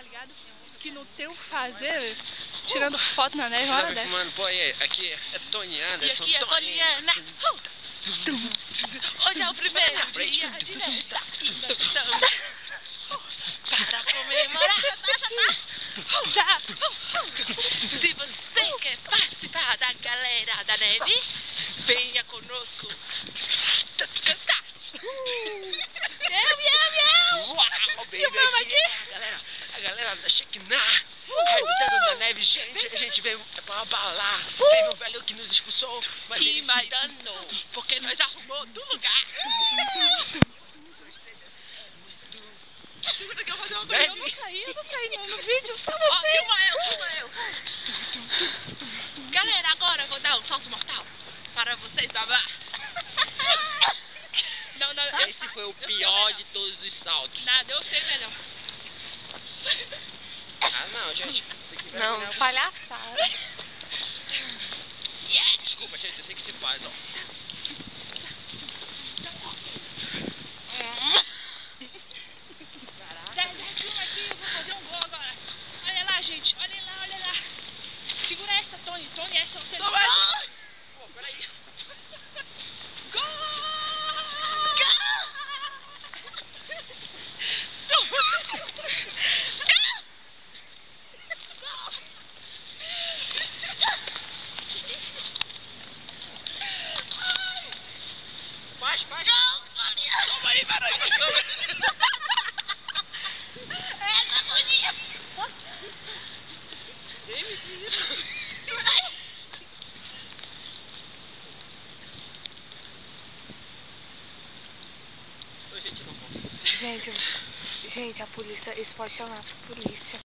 ligado? Que no teu fazer, tirando foto na neve, hora dessa. Mano, pô, aí, aqui é Tony Anderson. E aqui é Poliana. Hoje é o primeiro dia de festa. Para comemorar. Se você quer participar da galera da neve, venha conosco cantar. Uau, baby, a galera da Shekinah, representando da neve, gente, a gente veio pra abalar. Teve um velho que nos expulsou, mas E ele mais danou, porque nós arrumou outro lugar. Segura que eu vou fazer uma coisa, Eu não saí não, no vídeo, só Ó, você. filma eu. Galera, agora eu vou dar um salto mortal para vocês babar. Não, esse foi o pior de todos os saltos. nada, eu sei melhor. Ah, não, gente. Não, palhaçada. Desculpa, gente, eu sei que se faz, ó. Filma aqui, eu vou fazer um gol agora. Olha lá, gente, olha lá. Segura essa, Tony, essa você não vai. Pô, peraí. Faz. Toma aí, peraí. Essa, Toninha. Gente, não posso. Gente, a polícia, eles podem chamar a polícia.